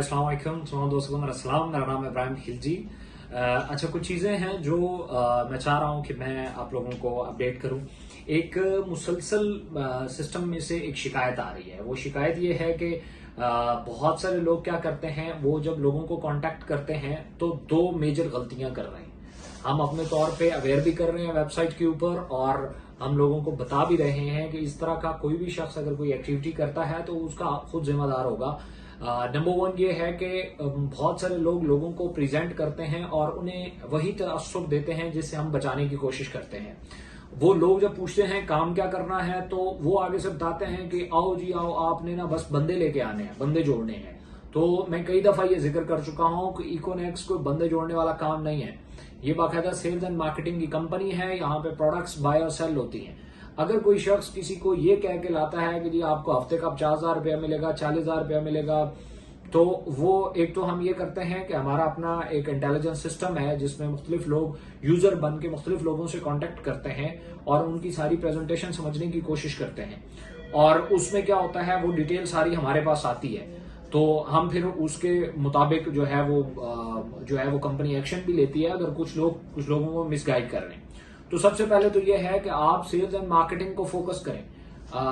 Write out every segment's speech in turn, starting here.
अस्सलाम वालेकुम तमाम दोस्तों को मेरा सलाम। मेरा नाम है इब्राहिम खिलजी। अच्छा, कुछ चीज़ें हैं जो मैं चाह रहा हूं कि मैं आप लोगों को अपडेट करूं। एक मुसलसल सिस्टम में से एक शिकायत आ रही है। वो शिकायत ये है कि बहुत सारे लोग क्या करते हैं, वो जब लोगों को कांटेक्ट करते हैं तो दो मेजर गलतियां कर रहे हैं। हम अपने तौर पे अवेयर भी कर रहे हैं वेबसाइट के ऊपर, और हम लोगों को बता भी रहे हैं कि इस तरह का कोई भी शख्स अगर कोई एक्टिविटी करता है तो उसका खुद जिम्मेदार होगा। नंबर वन ये है कि बहुत सारे लोग लोगों को प्रेजेंट करते हैं और उन्हें वही तअस्सुर देते हैं जिससे हम बचाने की कोशिश करते हैं। वो लोग जब पूछते हैं काम क्या करना है तो वो आगे से बताते हैं कि आओ जी आओ, आपने ना बस बंदे लेके आने हैं, बंदे जोड़ने हैं। तो मैं कई दफा ये जिक्र कर चुका हूं कि इकोनेक्स कोई बंदे जोड़ने वाला काम नहीं है। ये बाकायदा सेल्स एंड मार्केटिंग की कंपनी है। यहाँ पे प्रोडक्ट्स बाय और सेल होती हैं। अगर कोई शख्स किसी को ये कह के लाता है कि जी आपको हफ्ते का 50,000 रुपया मिलेगा, 40,000 रुपया मिलेगा, तो वो एक तो हम ये करते हैं कि हमारा अपना एक इंटेलिजेंस सिस्टम है जिसमें मुख्तलिफ लोग यूजर बन के मुख्तलिफ लोगों से कांटेक्ट करते हैं और उनकी सारी प्रेजेंटेशन समझने की कोशिश करते हैं। और उसमें क्या होता है, वो डिटेल सारी हमारे पास आती है। तो हम फिर उसके मुताबिक जो है वो कंपनी एक्शन भी लेती है अगर कुछ लोगों को मिसगाइड कर रहे हैं। तो सबसे पहले तो ये है कि आप सेल्स एंड मार्केटिंग को फोकस करें।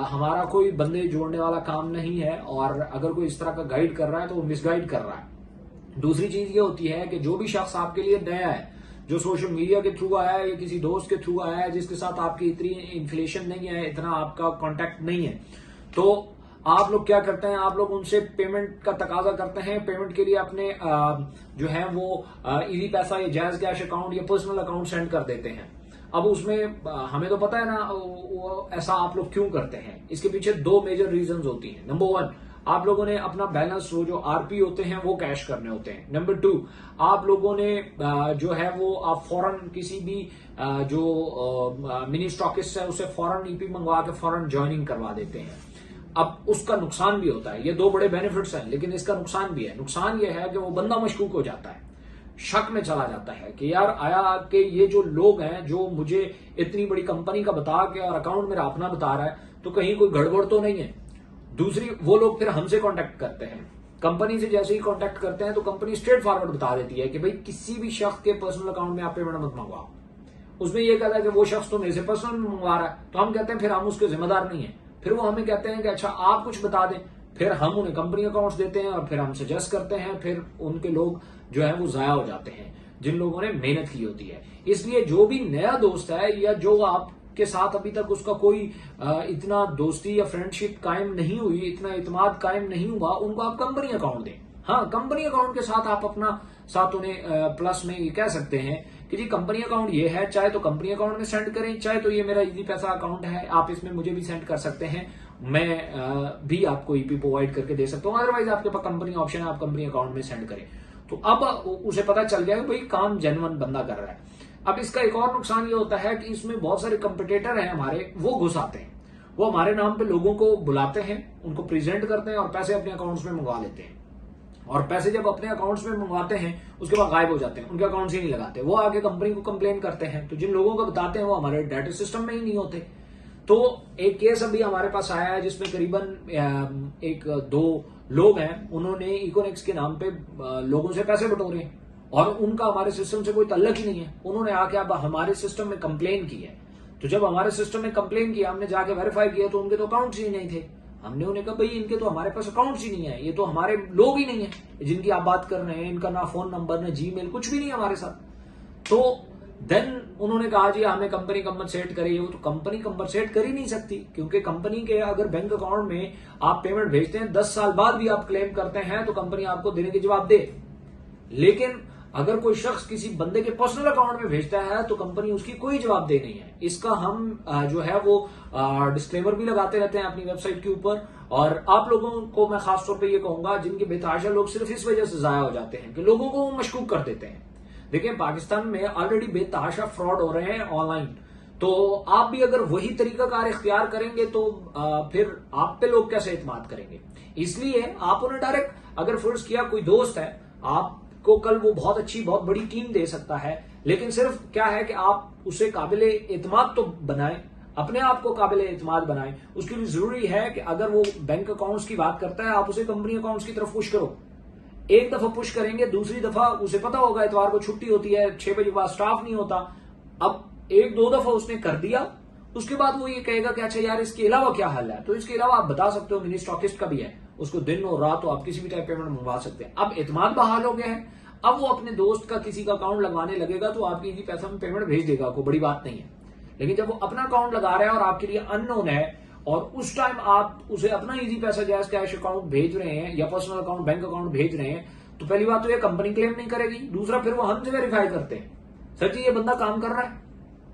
हमारा कोई बंदे जोड़ने वाला काम नहीं है, और अगर कोई इस तरह का गाइड कर रहा है तो वो मिसगाइड कर रहा है। दूसरी चीज ये होती है कि जो भी शख्स आपके लिए नया है, जो सोशल मीडिया के थ्रू आया है या किसी दोस्त के थ्रू आया है जिसके साथ आपकी इतनी इन्फ्लेशन नहीं है, इतना आपका कॉन्टेक्ट नहीं है, तो आप लोग क्या करते हैं, आप लोग उनसे पेमेंट का तकाजा करते हैं। पेमेंट के लिए अपने जो है वो इजी पैसा या जायज कैश अकाउंट या पर्सनल अकाउंट सेंड कर देते हैं। अब उसमें हमें तो पता है ना वो ऐसा आप लोग क्यों करते हैं। इसके पीछे दो मेजर रीजंस होती हैं। नंबर वन, आप लोगों ने अपना बैलेंस वो जो आरपी होते हैं वो कैश करने होते हैं। नंबर टू, आप लोगों ने जो है वो आप फौरन किसी भी जो मिनी स्टॉकिस्ट है उसे फौरन ईपी मंगवा के फौरन ज्वाइनिंग करवा देते हैं। अब उसका नुकसान भी होता है। ये दो बड़े बेनिफिट्स हैं, लेकिन इसका नुकसान भी है। नुकसान ये है कि वो बंदा मशकूक हो जाता है, शक में चला जाता है कि यार आया कि ये जो लोग हैं जो मुझे इतनी बड़ी कंपनी का बता के और अकाउंट मेरा अपना बता रहा है, तो कहीं कोई गड़बड़ तो नहीं है। दूसरी, वो लोग फिर हमसे कांटेक्ट करते हैं। कंपनी से जैसे ही कांटेक्ट करते हैं तो कंपनी स्ट्रेट फॉरवर्ड बता देती है कि भाई किसी भी शख्स के पर्सनल अकाउंट में आप पेमेंट मत मंगवाओ। उसमें यह कहता है कि वो शख्स तो मेरे से पर्सनल में मंगवा रहा है, तो हम कहते हैं फिर हम उसके जिम्मेदार नहीं है। फिर वो हमें कहते हैं कि अच्छा आप कुछ बता दें, फिर हम उन्हें कंपनी अकाउंट्स देते हैं और फिर हम सजेस्ट करते हैं। फिर उनके लोग जो है वो जाया हो जाते हैं जिन लोगों ने मेहनत की होती है। इसलिए जो भी नया दोस्त है या जो आपके साथ अभी तक उसका कोई इतना दोस्ती या फ्रेंडशिप कायम नहीं हुई, इतना इतमाद कायम नहीं हुआ, उनको आप कंपनी अकाउंट दें। हाँ, कंपनी अकाउंट के साथ आप अपना साथ उन्हें प्लस में ये कह सकते हैं कि जी कंपनी अकाउंट ये है, चाहे तो कंपनी अकाउंट में सेंड करें, चाहे तो ये मेरा इजी पैसा अकाउंट है, आप इसमें मुझे भी सेंड कर सकते हैं। मैं भी आपको ईपी प्रोवाइड करके दे सकता हूँ। अदरवाइज आपके पास कंपनी ऑप्शन है, आप कंपनी अकाउंट में सेंड करें। तो अब उसे पता चल गया कि भाई काम जेन्युइन बंदा कर रहा है। अब इसका एक और नुकसान ये होता है कि इसमें बहुत सारे कंपिटिटर हैं हमारे, वो घुस आते हैं। वो हमारे नाम पे लोगों को बुलाते हैं, उनको प्रेजेंट करते हैं और पैसे अपने अकाउंट्स में मंगवा लेते हैं। और पैसे जब अपने अकाउंट्स में मंगवाते हैं उसके बाद गायब हो जाते हैं, उनके अकाउंट्स ही नहीं लगाते। वो आगे कंपनी को कंप्लेन करते हैं, तो जिन लोगों को बताते हैं वो हमारे डाटा सिस्टम में ही नहीं होते। तो एक केस अभी हमारे पास आया है जिसमें करीबन एक दो लोग हैं, उन्होंने इकोनेक्स के नाम पे लोगों से पैसे बटोरे और उनका हमारे सिस्टम से कोई तल्लक ही नहीं है। उन्होंने आके अब हमारे सिस्टम में कंप्लेन की है। तो जब हमारे सिस्टम में कंप्लेन किया, हमने जाके वेरीफाई किया तो उनके तो अकाउंट्स ही नहीं थे। हमने उन्हें कहा भाई इनके तो हमारे पास अकाउंट्स ही नहीं है, ये तो हमारे लोग ही नहीं है जिनकी आप बात कर रहे हैं। इनका ना फोन नंबर, ना जीमेल, कुछ भी नहीं है हमारे साथ। तो देन उन्होंने कहा जी हमें कंपनी कंपनसेट करिए। वो तो कंपनी कंपनसेट कर ही नहीं सकती, क्योंकि कंपनी के अगर बैंक अकाउंट में आप पेमेंट भेजते हैं 10 साल बाद भी आप क्लेम करते हैं तो कंपनी आपको देने के जवाब दे। लेकिन अगर कोई शख्स किसी बंदे के पर्सनल अकाउंट में भेजता है तो कंपनी उसकी कोई जवाब दे नहीं है। इसका हम जो है वो डिस्क्लेमर भी लगाते रहते हैं अपनी वेबसाइट के ऊपर। और आप लोगों को मैं खासतौर पे ये कहूंगा जिनके बेतहाशा लोग सिर्फ इस वजह से जाया हो जाते हैं कि लोगों को वो मशकूक कर देते हैं। देखिए, पाकिस्तान में ऑलरेडी बेतहाशा फ्रॉड हो रहे हैं ऑनलाइन, तो आप भी अगर वही तरीकाकार इख्तियार करेंगे तो फिर आप पे लोग कैसे एतमाद करेंगे। इसलिए आप उन्हें डायरेक्ट, अगर फर्ज किया कोई दोस्त है आपको, कल वो बहुत अच्छी बहुत बड़ी टीम दे सकता है, लेकिन सिर्फ क्या है कि आप उसे काबिले एतमाद तो बनाएं, अपने आप को काबिले एतमाद बनाएं। उसके लिए जरूरी है कि अगर वो बैंक अकाउंट्स की बात करता है आप उसे कंपनी अकाउंट्स की तरफ पुश करो। एक दफा पुश करेंगे, दूसरी दफा उसे पता होगा इतवार को छुट्टी होती है, 6 बजे के बाद स्टाफ नहीं होता। अब एक दो दफा उसने कर दिया, उसके बाद वो ये कहेगा कि अच्छा यार इसके अलावा क्या हल है। तो इसके अलावा आप बता सकते हो, मिनी स्टॉकिस्ट का भी है, उसको दिन और रात हो आप किसी भी टाइप पेमेंट मंगवा सकते हैं। अब एतमाद बहाल हो गया है, अब वो अपने दोस्त का किसी का अकाउंट लगवाने लगेगा तो आपकी इजी पैसा में पेमेंट भेज देगा, कोई बड़ी बात नहीं है। लेकिन जब वो अपना अकाउंट लगा रहा है और आपके लिए अननोन है और उस टाइम आप उसे अपना इजी पैसा जैज कैश अकाउंट भेज रहे हैं या पर्सनल अकाउंट बैंक अकाउंट भेज रहे हैं, तो पहली बात तो ये कंपनी क्लेम नहीं करेगी, दूसरा फिर वो हमसे वेरीफाई करते हैं सर जी ये बंदा काम कर रहा है।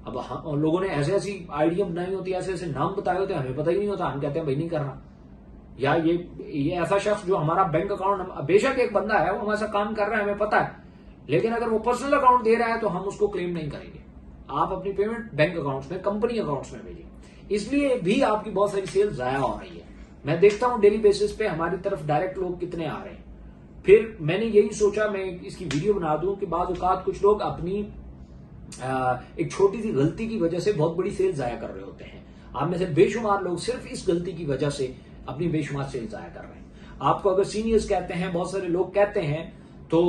अब हम लोगों ने ऐसे ऐसी आइडिया बनाई होती है, ऐसे ऐसे नाम बताए होते हैं, हमें पता ही नहीं होता, हम कहते हैं भाई नहीं कर रहा। या ये ऐसा शख्स जो हमारा बैंक अकाउंट, बेशक एक बंदा है वो हमारे साथ काम कर रहा है हमें पता है, लेकिन अगर वो पर्सनल अकाउंट दे रहा है तो हम उसको क्लेम नहीं करेंगे। आप अपनी पेमेंट बैंक अकाउंट्स में, कंपनी अकाउंट्स में भेजिए, इसलिए भी आपकी बहुत सारी सेल्स जाया हो रही है। मैं देखता हूं डेली बेसिस पे हमारी तरफ डायरेक्ट लोग कितने आ रहे हैं। फिर मैंने यही सोचा मैं इसकी वीडियो बना दूं कि बाद औकात कुछ लोग अपनी एक छोटी सी गलती की वजह से बहुत बड़ी सेल जाया कर रहे होते हैं। आप में से बेशुमार लोग सिर्फ इस गलती की वजह से अपनी बेशुमार सेल जाया कर रहे हैं। आपको अगर सीनियर्स कहते हैं, बहुत सारे लोग कहते हैं तो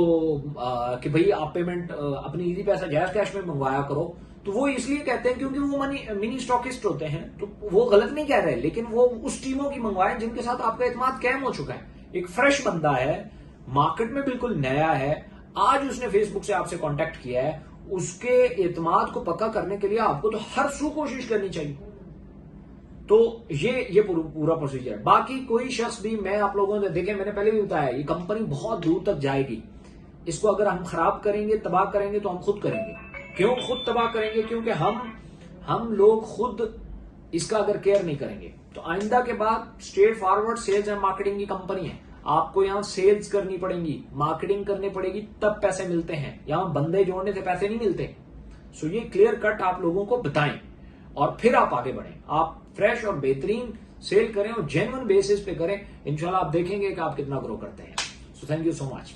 कि भाई आप पेमेंट अपनी इजी पैसा जैज कैश में मंगवाया करो, तो वो इसलिए कहते हैं क्योंकि वो मिनी स्टॉकिस्ट होते हैं। तो वो गलत नहीं कह रहे, लेकिन वो उस टीमों की मंगवाएं जिनके साथ आपका एतमाद कायम हो चुका है। एक फ्रेश बंदा है, मार्केट में बिल्कुल नया है, आज उसने फेसबुक से आपसे कांटेक्ट किया है, उसके एतमाद को पक्का करने के लिए आपको तो हर सू कोशिश करनी चाहिए। तो ये पूरा प्रोसीजर है। बाकी कोई शख्स भी, मैं आप लोगों ने देखे, मैंने पहले भी बताया, ये कंपनी बहुत दूर तक जाएगी। इसको अगर हम खराब करेंगे, तबाह करेंगे तो हम खुद करेंगे। क्यों खुद तबाह करेंगे? क्योंकि हम लोग खुद इसका अगर केयर नहीं करेंगे। तो आइंदा के बाद straightforward sales and marketing की कंपनी है, आपको यहां सेल्स करनी पड़ेगी, मार्केटिंग करनी पड़ेगी, तब पैसे मिलते हैं। यहां बंदे जोड़ने से पैसे नहीं मिलते। सो ये क्लियर कट आप लोगों को बताएं और फिर आप आगे बढ़ें। आप फ्रेश और बेहतरीन सेल करें और जेन्युइन बेसिस पे करें। इंशाल्लाह आप देखेंगे कि आप कितना ग्रो करते हैं। So thank you so much.